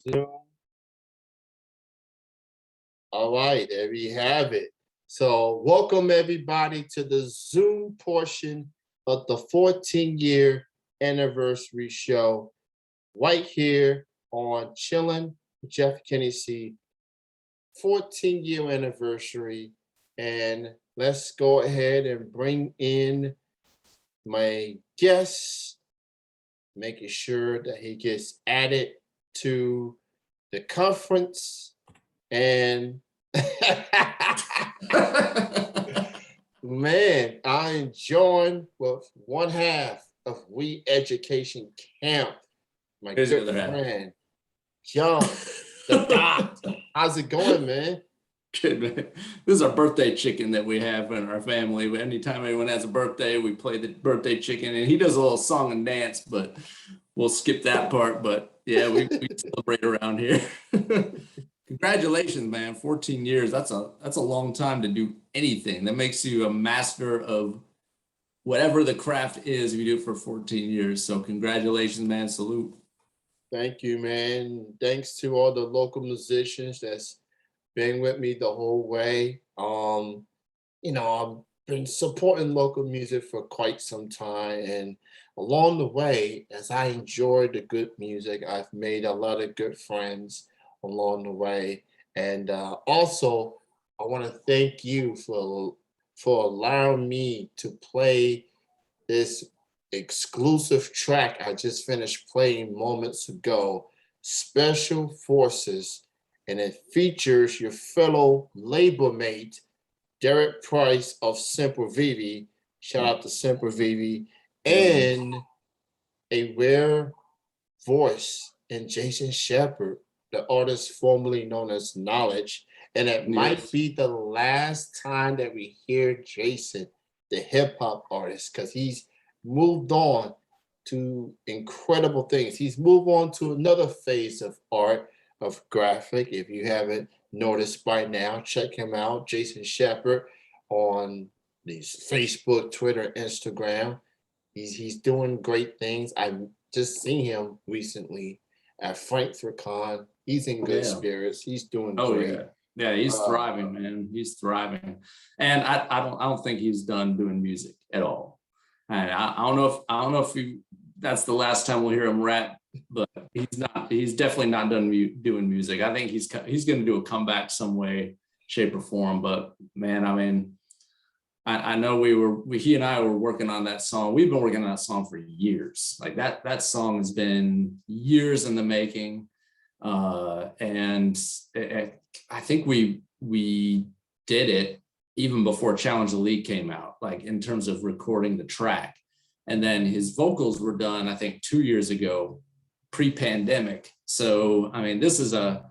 Zoom. All right, there we have it. So, welcome everybody to the Zoom portion of the 14-year anniversary show, right here on Chillin' with Jeff Kennedy, 14-year anniversary. And let's go ahead and bring in my guest, making sure that he gets added to the conference. And man, I'm joined with one half of Re-Education Camp, my Here's the good other half. friend, Jon, the doctor. How's it going, man? Good, man. This is our birthday chicken that we have in our family. Anytime anyone has a birthday, we play the birthday chicken, and he does a little song and dance, but we'll skip that part. But yeah, we celebrate around here. Congratulations, man. 14 years. That's a long time to do anything. That makes you a master of whatever the craft is if you do it for 14 years. So congratulations, man. Salute. Thank you, man. Thanks to all the local musicians that's been with me the whole way. I've been supporting local music for quite some time, and along the way, as I enjoyed the good music, I've made a lot of good friends along the way. And also, I want to thank you for allowing me to play this exclusive track I just finished playing moments ago, Special Forces, and it features your fellow labor mate, Derek Price of Semper Vivi. Shout out to Semper Vivi. And a rare voice in Jason Shepard, the artist formerly known as Knowledge. And it might be the last time that we hear Jason, the hip hop artist, because he's moved on to incredible things. He's moved on to another phase of art, of graphic. If you haven't noticed by now, check him out, Jason Shepard, on these Facebook, Twitter, Instagram. He's doing great things. I just seen him recently at FrankfurtCon. He's in good spirits. He's doing great. Yeah, he's thriving, man. He's thriving, and I don't think he's done doing music at all. And I don't know if that's the last time we'll hear him rap, but he's not. He's definitely not done doing music. I think he's going to do a comeback some way, shape, or form. But man, I mean, I know he and I were working on that song. We've been working on that song for years. Like that song has been years in the making. And I think we did it even before Challenge the League came out, like in terms of recording the track. And then his vocals were done, I think 2 years ago, pre-pandemic. So, I mean, this is a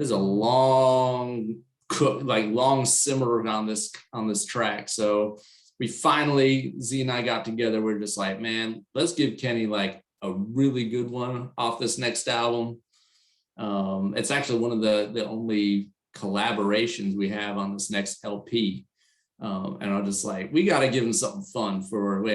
long simmer on this track. So we finally, Z and I got together. We're just like, man, let's give Kenny like a really good one off this next album. It's actually one of the only collaborations we have on this next LP. And I'm just like, we got to give him something fun for, we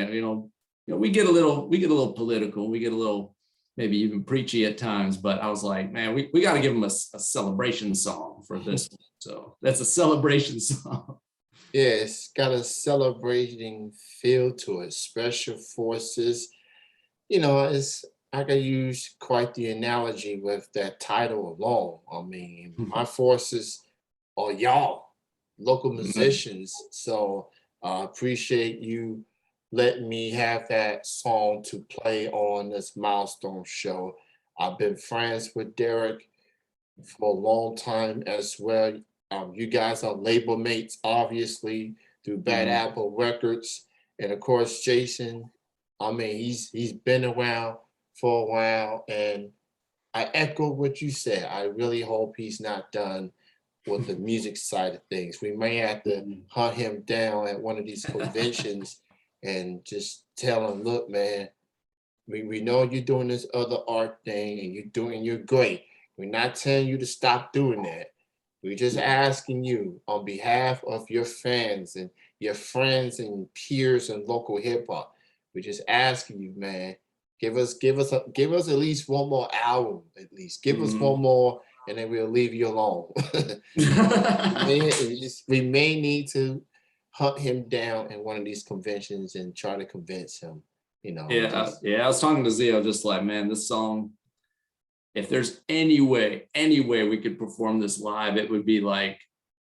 get a little political, we get a little maybe even preachy at times, but I was like, man, we got to give him a celebration song for this one. So that's a celebration song. Yeah, it's got a celebrating feel to it. Special Forces, I could use quite the analogy with that title alone. I mean, my forces are y'all, local musicians. So I appreciate you letting me have that song to play on this milestone show. I've been friends with Derek for a long time as well. You guys are label mates, obviously, through Bad Apple Records. And of course, Jason, I mean, he's been around for a while, and I echo what you said. I really hope he's not done with the music side of things. We may have to hunt him down at one of these conventions and just tell him, look, man, we know you're doing this other art thing and you're great. We're not telling you to stop doing that. We're just asking you on behalf of your fans and your friends and peers and local hip hop. We're just asking you, man, Give us at least one more album, at least. Give us one more, and then we'll leave you alone. We may need to hunt him down in one of these conventions and try to convince him, you know. Yeah. I was talking to Z. I was just like, man, this song, if there's any way we could perform this live, it would be like,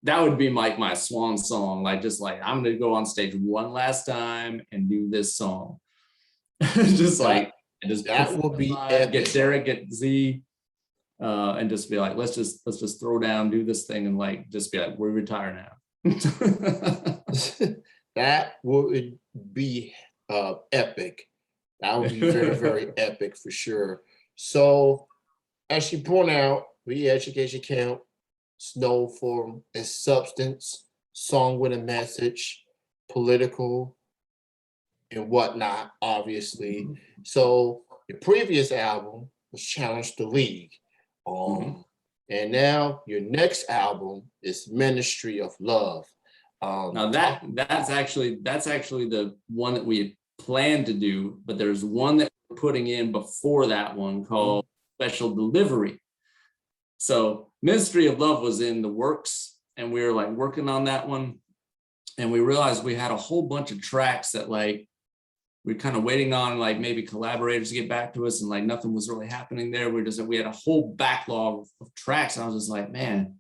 that would be like my swan song. Like, just like, I'm gonna go on stage one last time and do this song. Just like, that would be live, epic. get Derek, get Z, and just be like, let's just throw down, do this thing, and like just be like, we retire now. That would be epic. That would be very, very epic for sure. So, as you point out, Re-Education Camp is known for its substance, song with a message, political, and whatnot, obviously. So, your previous album was Challenge the League. And now your next album is Ministry of Love. Now that's actually the one that we planned to do, but there's one that we're putting in before that one called Special Delivery. So Ministry of Love was in the works, and we were like working on that one, and we realized we had a whole bunch of tracks that like we're kind of waiting on like maybe collaborators to get back to us, and like nothing was really happening there. We had a whole backlog of tracks, and I was just like, man,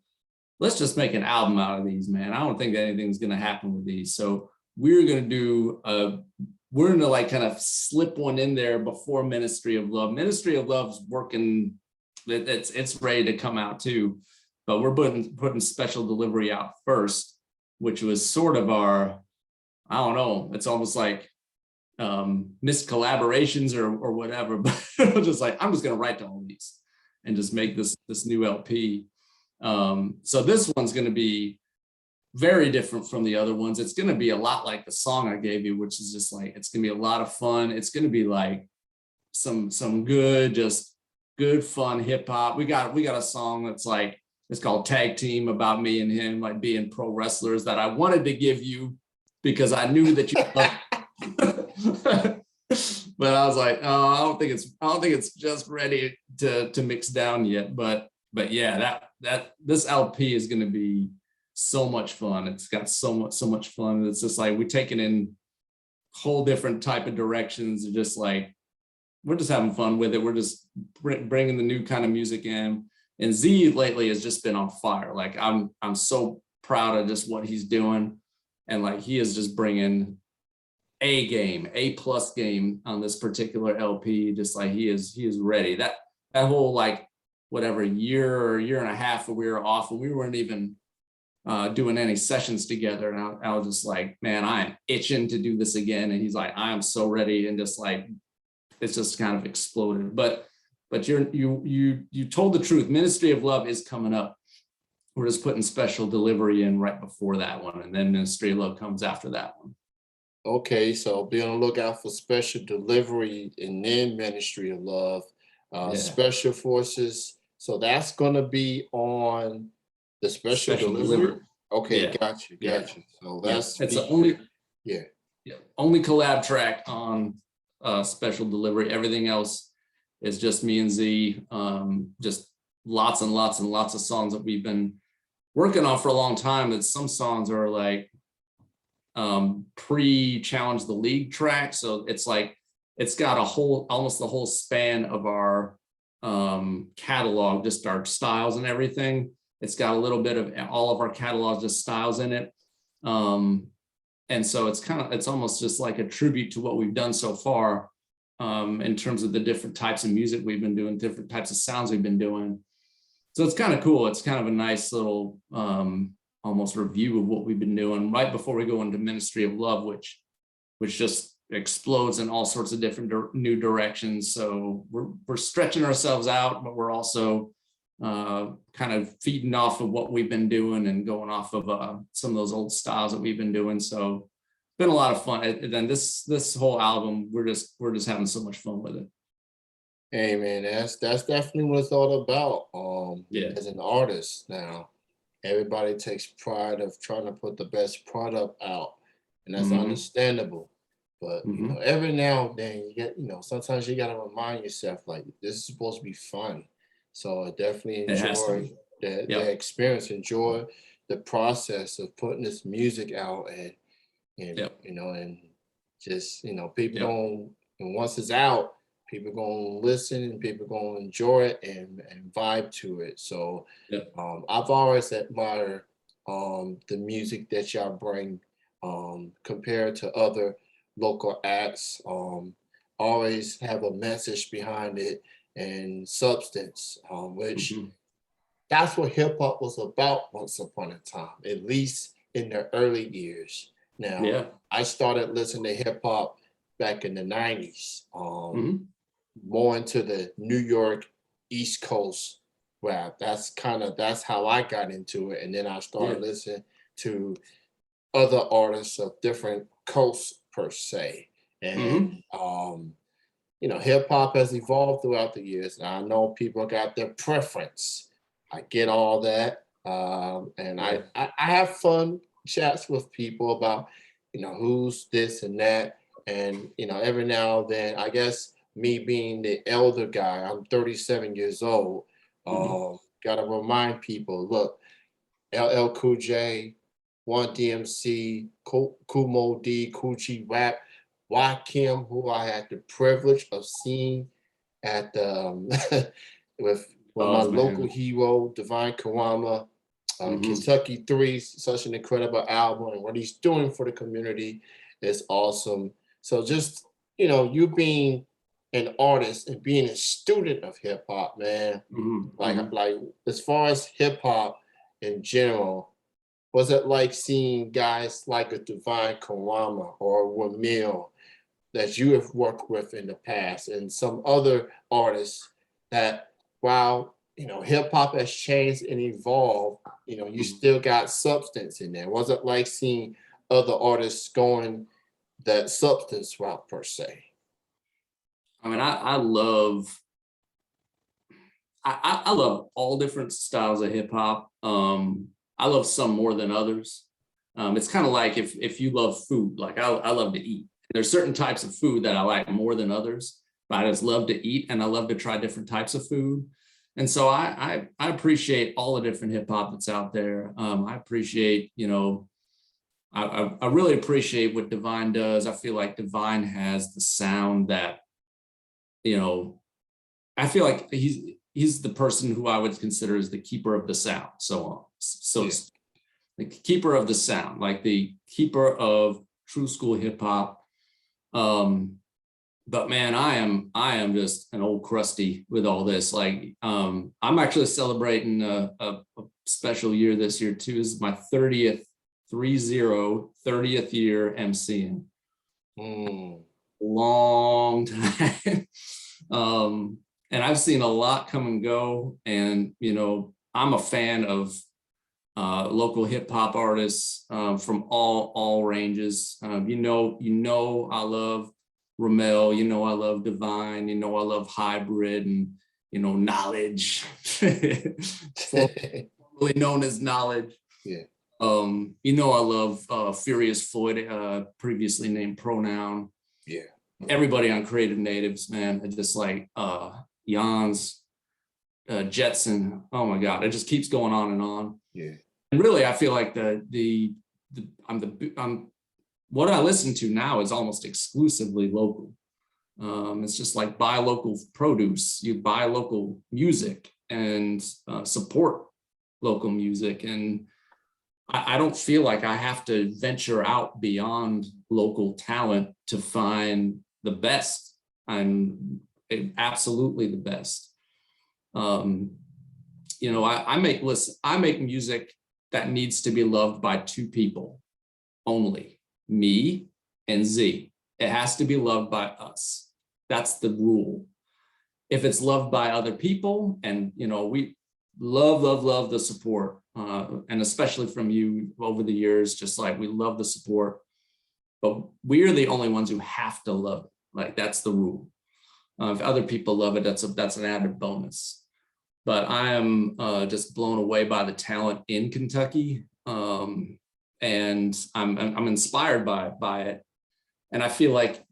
let's just make an album out of these, man. I don't think that anything's gonna happen with these. So we're gonna like kind of slip one in there before Ministry of Love. Ministry of Love's working, it's ready to come out too, but we're putting Special Delivery out first, which was sort of our, I don't know, it's almost like missed collaborations or whatever, but just like, I'm just gonna write to all these and just make this new LP. So this one's gonna be very different from the other ones. It's gonna be a lot like the song I gave you, which is just like, it's gonna be a lot of fun. It's gonna be like some good fun hip hop. We got a song that's like, it's called Tag Team, about me and him like being pro wrestlers, that I wanted to give you because I knew that you loved. But I was like, oh, I don't think it's just ready to mix down yet. But yeah, that this LP is going to be so much fun. It's got so much fun. It's just like we're taking in whole different type of directions, and just like we're just having fun with it. We're just bringing the new kind of music in. And Z lately has just been on fire. Like I'm so proud of just what he's doing, and like he is just bringing A+ game on this particular LP. Just like he is ready. That whole like whatever year and a half that we were off, and we weren't even doing any sessions together, and I was just like, man, I'm itching to do this again. And he's like, I am so ready, and just like it's just kind of exploded. But you told the truth. Ministry of Love is coming up. We're just putting Special Delivery in right before that one, and then Ministry of Love comes after that one. Okay, so be on the lookout for Special Delivery and then Ministry of Love. Special Forces. So that's gonna be on the Special Delivery. Okay, got you. So that's it's the only only collab track on Special Delivery. Everything else is just me and Z. Just lots and lots and lots of songs that we've been working on for a long time. That some songs are like pre-Challenge the League track, so it's like it's got almost the whole span of our catalog, just our styles and everything. It's got a little bit of all of our catalog just styles in it, and so it's almost just like a tribute to what we've done so far, in terms of the different types of music we've been doing, different types of sounds we've been doing. So it's kind of cool. It's kind of a nice little almost review of what we've been doing right before we go into Ministry of Love, which just explodes in all sorts of different new directions. So we're stretching ourselves out, but we're also kind of feeding off of what we've been doing and going off of some of those old styles that we've been doing. So it's been a lot of fun. And then this whole album, we're just having so much fun with it. Hey man, that's definitely what it's all about. As an artist now, everybody takes pride of trying to put the best product out, and that's understandable. But Mhm. every now and then you get, sometimes you gotta remind yourself like this is supposed to be fun. So I definitely It has to enjoy be. the Yep, experience, enjoy the process of putting this music out and yep, and just people yep, going and once it's out, people gonna listen and people gonna enjoy it and vibe to it. So yep. I've always admired the music that y'all bring compared to other local acts. Always have a message behind it and substance, which Mhm. that's what hip hop was about once upon a time, at least in the early years. Now, Yeah. I started listening to hip hop back in the 90s, Mhm. more into the New York East Coast rap. That's how I got into it. And then I Yeah. started listening to other artists of different coasts per se. Mhm. And hip hop has evolved throughout the years. And I know people got their preference. I get all that. And Yeah. I have fun chats with people about, who's this and that. And, every now and then, I guess me being the elder guy, I'm 37 years old, Mhm. got to remind people, look, LL Cool J, One DMC, Kumo D, Coochie Rap, Kim, who I had the privilege of seeing at with my Oh, local man. hero, Divine Karama, Mhm. Kentucky Three, such an incredible album, and what he's doing for the community is awesome. So just you being an artist and being a student of hip hop, man, Mhm. like Mhm. like as far as hip hop in general, was it like seeing guys like a Divine Karama or Wamil that you have worked with in the past and some other artists that while hip hop has changed and evolved, you Mhm. still got substance in there. Was it like seeing other artists going that substance route per se? I mean, I love all different styles of hip hop. I love some more than others. It's kind of like if you love food, like I love to eat. There's certain types of food that I like more than others, but I just love to eat and I love to try different types of food. And so I appreciate all the different hip hop that's out there. I appreciate, I really appreciate what Divine does. I feel like Divine has the sound that, you know, I feel like he's the person who I would consider as the keeper of the sound. So Yeah. the keeper of the sound, like the keeper of true school hip hop. Um, but man, I am just an old crusty with all this. Like, I'm actually celebrating a special year this year too. This is my 30th year MCing. Mm, Long time. um, and I've seen a lot come and go. And I'm a fan of local hip hop artists from all ranges. I love Ramel. I love Divine. I love Hybrid and Knowledge, formerly known as Knowledge. yeah. I love Furious Floyd, previously named Pronoun. Yeah. Everybody on Creative Natives, man. I just like Jans, Jetson. Oh my God, it just keeps going on and on. Yeah. And really, I feel like I'm what I listen to now is almost exclusively local. It's just like buy local produce, you buy local music and support local music. And I don't feel like I have to venture out beyond local talent to find the best. I'm absolutely the best. Um, I make music that needs to be loved by two people only, me and Z. It has to be loved by us. That's the rule. If it's loved by other people, and we love the support, and especially from you over the years, just like we love the support, but we're the only ones who have to love it. Like that's the rule. If other people love it, that's an added bonus. But I am just blown away by the talent in Kentucky, and I'm inspired by it. And I feel like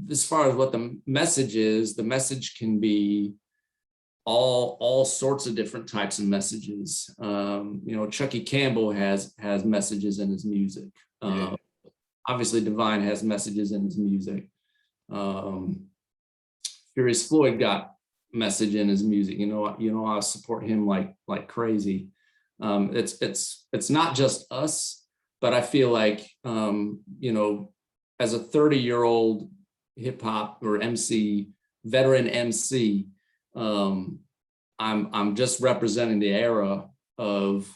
as far as what the message is, the message can be all sorts of different types of messages. Chucky Campbell has messages in his music. Obviously Divine has messages in his music. Furious Floyd got message in his music. I support him like crazy. It's not just us, but I feel like as a 30-year-old hip hop or MC, veteran MC, I'm just representing the era of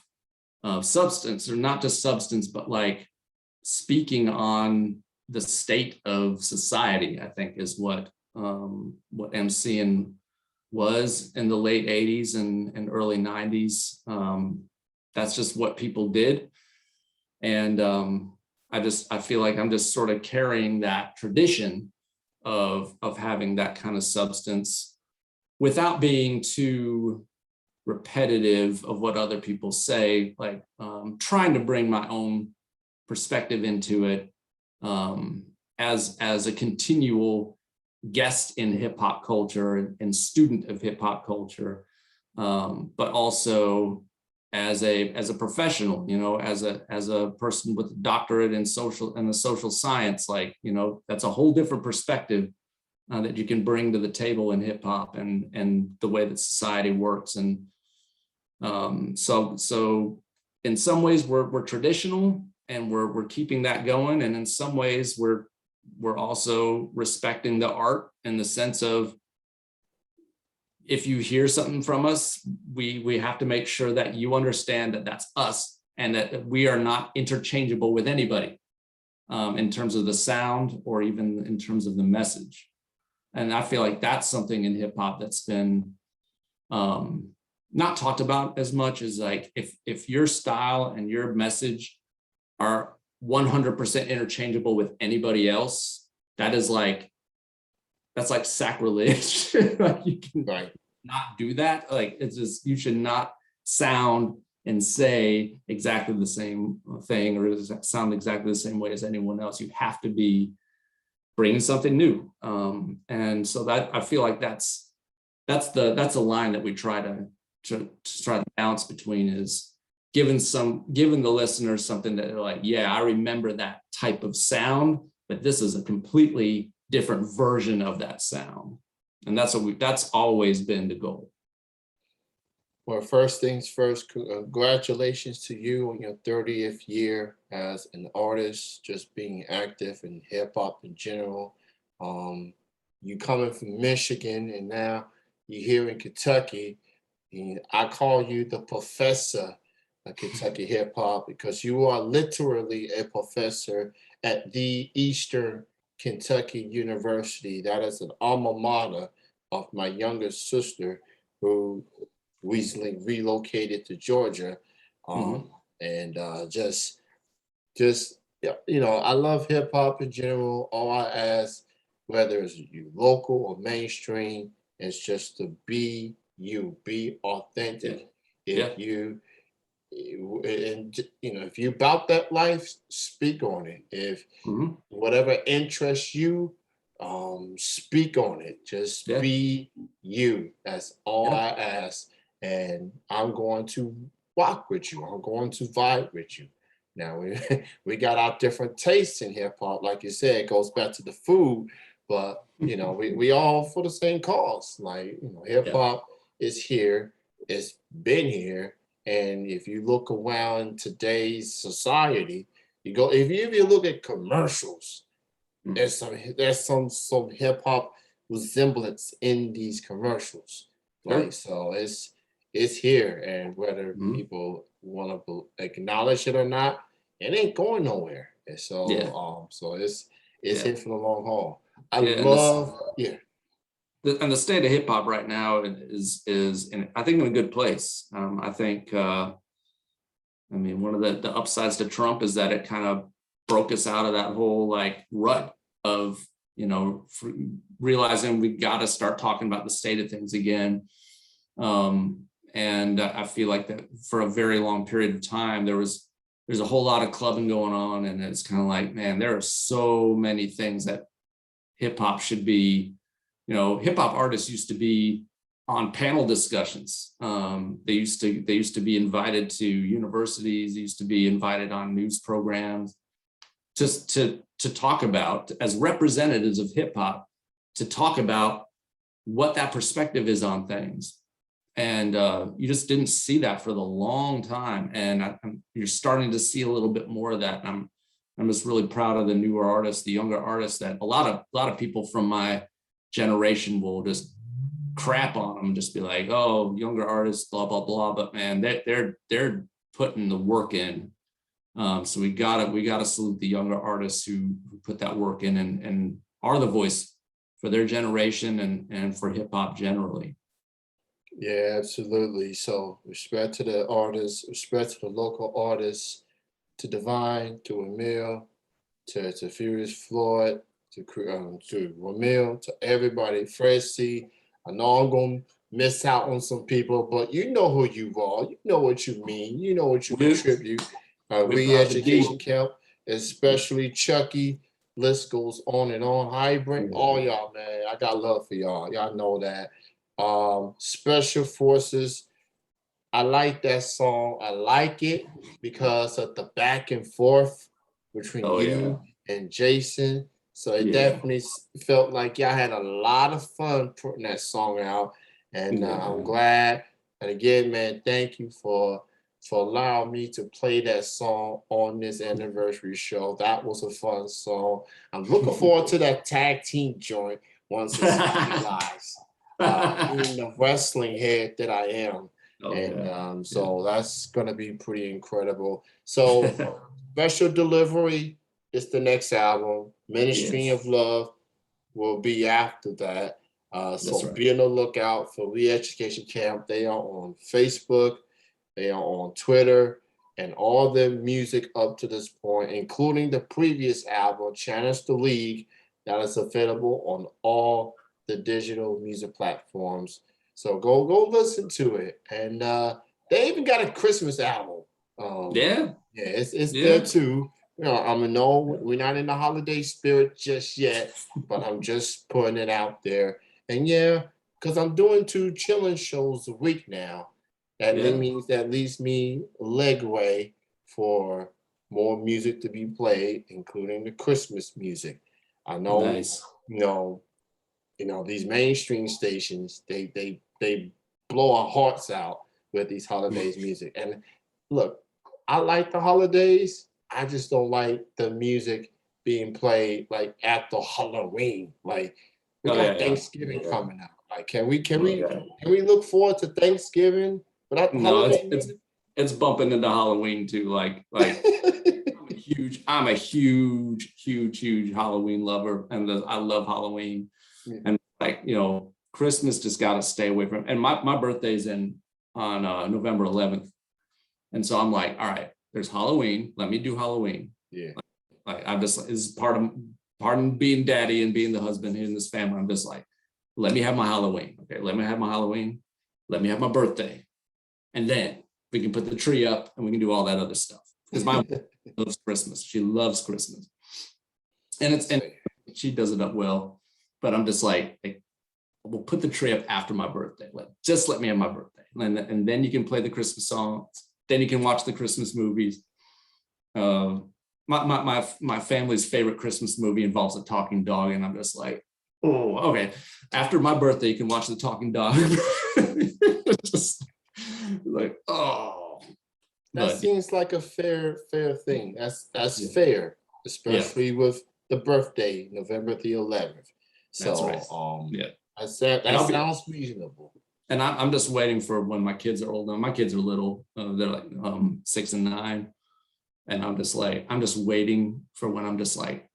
substance, or not just substance, but like speaking on the state of society. I think is what MCing was in the late 80s and early 90s. That's just what people did. And I feel like I'm just sort of carrying that tradition of having that kind of substance without being too repetitive of what other people say, like trying to bring my own perspective into it as a continual guest in hip hop culture and student of hip hop culture, but also as a professional, as a person with a doctorate in the social science, that's a whole different perspective that you can bring to the table in hip hop and the way that society works. And so in some ways we're traditional and we're keeping that going, and in some ways we're also respecting the art in the sense of, if you hear something from us, we have to make sure that you understand that that's us and that we are not interchangeable with anybody in terms of the sound or even in terms of the message. And I feel like that's something in hip hop that's been not talked about as much, as like, if your style and your message are 100% interchangeable with anybody else, that's like sacrilege. You can not do that. Like, it's just, you should not sound and say exactly the same thing or sound exactly the same way as anyone else. You have to be bringing something new. And so that, I feel like that's a line that we try to balance between, is giving the listeners something that they're like, yeah, I remember that type of sound, but this is a completely different version of that sound. And that's always been the goal. Well, first things first, congratulations to you on your 30th year as an artist, just being active in hip hop in general. You coming from Michigan and now you're here in Kentucky. And I call you the professor of Kentucky hip hop, because you are literally a professor at the Eastern Kentucky University. That is an alma mater of my youngest sister, who recently relocated to Georgia. And just I love hip hop in general. All I ask, whether it's you local or mainstream, is just to be you, be authentic. If you about that life, speak on it. If whatever interests you, speak on it. Just be you. That's all I ask. And I'm going to rock with you. I'm going to vibe with you. Now we got our different tastes in hip hop. Like you said, it goes back to the food, but we all for the same cause. Like, hip hop is here. It's been here. And if you look around today's society, if you look at commercials, there's some hip hop resemblance in these commercials. Like, so it's here, and whether people want to acknowledge it or not, it ain't going nowhere. And so so it's here for the long haul. And the state of hip hop right now is I think in a good place. I think one of the upsides to Trump is that it kind of broke us out of that whole like rut of realizing we got to start talking about the state of things again. And I feel like that for a very long period of time, there was there's a whole lot of clubbing going on, and it's kind of like, man, there are so many things that hip hop should be. You know, hip hop artists used to be on panel discussions. They used to be invited to universities. They used to be invited on news programs, just to talk about, as representatives of hip hop, to talk about what that perspective is on things. And you just didn't see that for the long time. And you're starting to see a little bit more of that. And I'm just really proud of the newer artists, the younger artists, that a lot of people from my generation will just crap on them, just be like, oh, younger artists, blah, blah, blah. But man, they're putting the work in. So we gotta salute the younger artists who put that work in and are the voice for their generation and for hip hop generally. Yeah, absolutely. So respect to the artists, respect to the local artists, to Divine, to Emil, to Furious Floyd, to Ramil, to everybody, Fred C. I know I'm gonna miss out on some people, but you know who you are. You know what you mean. You know what you contribute. Re-Education Camp, especially Chucky. List goes on and on. Hybrid, all y'all, man. I got love for y'all. Y'all know that. Special Forces. I like that song. I like it because of the back and forth between you and Jason. So it definitely felt like y'all had a lot of fun putting that song out. And I'm glad. And again, man, thank you for allowing me to play that song on this anniversary show. That was a fun song. I'm looking forward to that tag team joint once it's finalized. Being the wrestling head that I am. So that's going to be pretty incredible. So Special Delivery is the next album. Ministry of Love will be after that. So be on the lookout for Re-Education Camp. They are on Facebook. They are on Twitter. And all the music up to this point, including the previous album, Challenge the League, that is available on all the digital music platforms. So go listen to it. And they even got a Christmas album. It's there too. You know, we're not in the holiday spirit just yet, but I'm just putting it out there. And because I'm doing 2 chilling shows a week now, that means that leaves me legway for more music to be played, including the Christmas music. I know, these mainstream stations, they blow our hearts out with these holidays music. And look, I like the holidays. I just don't like the music being played like after Halloween. Like we got Thanksgiving coming out. Like can we look forward to Thanksgiving without the holiday music? It's bumping into Halloween too. Like I'm a huge Halloween lover, and I love Halloween. And Christmas just got to stay away from. And my birthday's on November 11th, and so I'm like, all right, there's Halloween. Let me do Halloween. I'm just, it's part of being daddy and being the husband in this family. I'm just like, let me have my Halloween. Okay, let me have my Halloween. Let me have my birthday, and then we can put the tree up and we can do all that other stuff. Because my mom loves Christmas. She loves Christmas, and she does it up well. But I'm just like, we'll put the tree up after my birthday. Just let me have my birthday, and then you can play the Christmas songs. Then you can watch the Christmas movies. My family's favorite Christmas movie involves a talking dog, and I'm just like, oh, okay. After my birthday, you can watch the talking dog. Just like, oh. That seems like a fair thing. That's fair, especially with the birthday, November the 11th. So that sounds reasonable. And I'm just waiting for when my kids are old. Now my kids are little. They're like 6 and 9. And I'm just waiting for when I'm just like,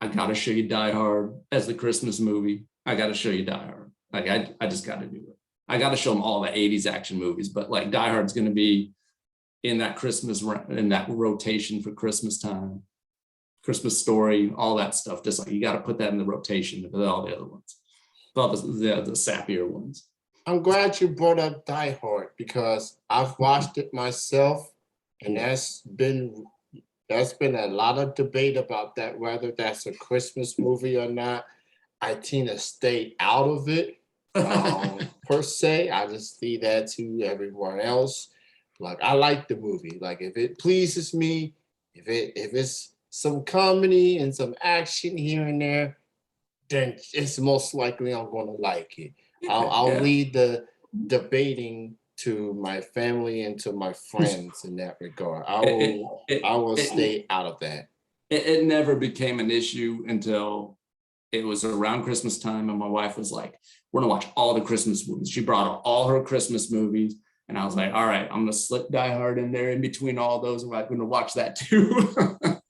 I gotta show you Die Hard as the Christmas movie. I gotta show you Die Hard. Like I just gotta do it. I gotta show them all the 80s action movies, but like Die Hard's gonna be in that rotation for Christmas time, Christmas Story, all that stuff. Just like you got to put that in the rotation with all the other ones, all the sappier ones. I'm glad you brought up Die Hard because I've watched it myself. and that's been a lot of debate about that, whether that's a Christmas movie or not. I tend to stay out of it per se. I just leave that to everyone else. Like I like the movie. Like if it pleases me, if it's some comedy and some action here and there, then it's most likely I'm going to like it. I'll Yeah. lead the debating to my family and to my friends in that regard. I will stay out of that. It never became an issue until it was around Christmas time, and my wife was like, "We're gonna watch all the Christmas movies." She brought all her Christmas movies, and I was like, "All right, I'm gonna slip Die Hard in there in between all those, and I'm gonna watch that too."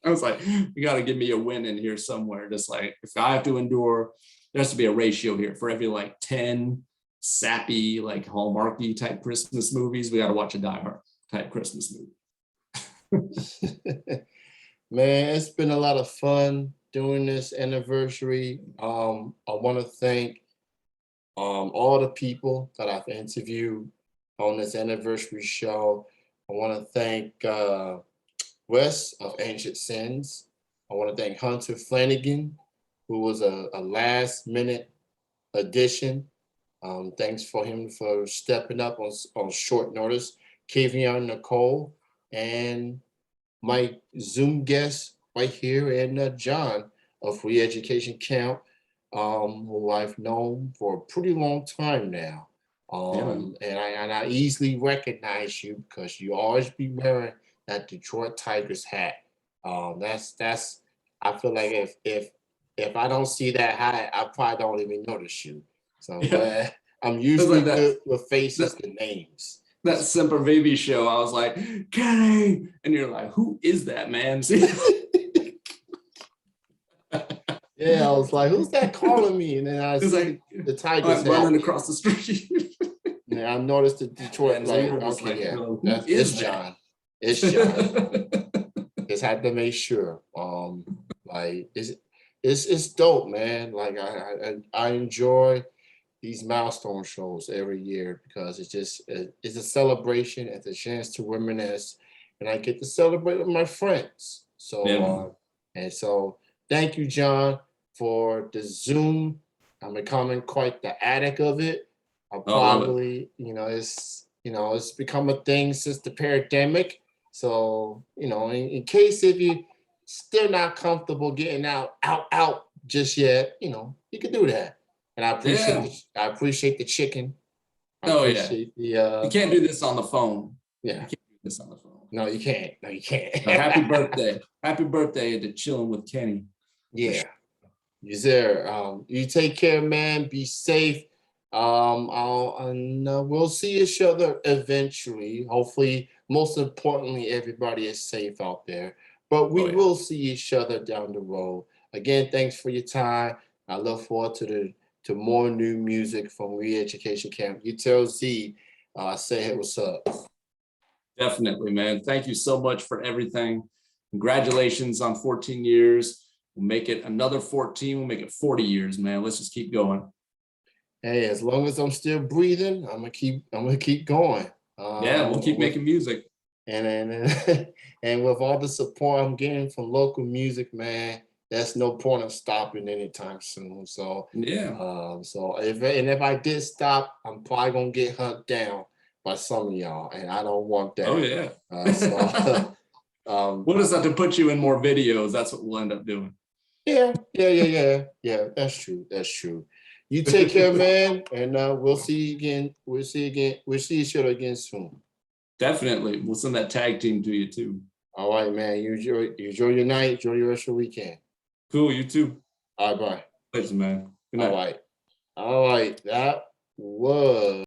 I was like, "You got to give me a win in here somewhere." Just like if I have to endure, there has to be a ratio here for every like 10 sappy, like Hallmarky type Christmas movies. We got to watch a Die Hard type Christmas movie. Man, it's been a lot of fun doing this anniversary. I want to thank all the people that I've interviewed on this anniversary show. I want to thank Wes of Ancient Sins. I want to thank Hunter Flanagan, who was a last minute addition. Thanks for him for stepping up on short notice. Kavion Nicole and my Zoom guest right here, and Jon of Re-Education Camp, who I've known for a pretty long time now. And I easily recognize you because you always be wearing that Detroit Tigers hat. That's I feel like if I don't see that hat, I probably don't even notice you. So but I'm usually like good with faces and names. That Semper Baby show, I was like, Kenny, and you're like, who is that man? Yeah, I was like, who's that calling me? And then I see like, the Tigers running across the street. And I noticed the Detroit, like, okay, yeah, it's Jon. It's Jon. Just had to make sure. Like it's dope, man. Like I enjoy these milestone shows every year because it's a celebration. It's a chance to reminisce, and I get to celebrate with my friends. So and so thank you, Jon, for the Zoom. I'm becoming quite the addict of it. I'll probably, it's become a thing since the pandemic. So, in case if you still not comfortable getting out just yet, you can do that. And I appreciate the chicken. I appreciate the you can't do this on the phone. Yeah. You can't do this on the phone. No, you can't. No, you can't. Happy birthday. Happy birthday to Chilling with Kenny. Yeah. You're there. You take care, man. Be safe. We'll see each other eventually. Hopefully, most importantly, everybody is safe out there. But we will see each other down the road. Again, thanks for your time. I look forward to more new music from Re-Education Camp. You tell Z, say hey, what's up. Definitely, man. Thank you so much for everything. Congratulations on 14 years. We'll make it another 14. We'll make it 40 years, man. Let's just keep going. Hey, as long as I'm still breathing, I'm gonna keep going. We'll keep making music. And and with all the support I'm getting from local music, man, that's no point of stopping anytime soon. So if I did stop, I'm probably gonna get hunted down by some of y'all, and I don't want that. Oh yeah. We'll just have to put you in more videos. That's what we'll end up doing. Yeah. That's true. You take care, man, and we'll see you again. We'll see each other again soon. Definitely. We'll send that tag team to you too. All right, man. You enjoy your night. Enjoy your rest of your weekend. Cool. You too. All right, bye. Thanks, man. Good night. All right. That was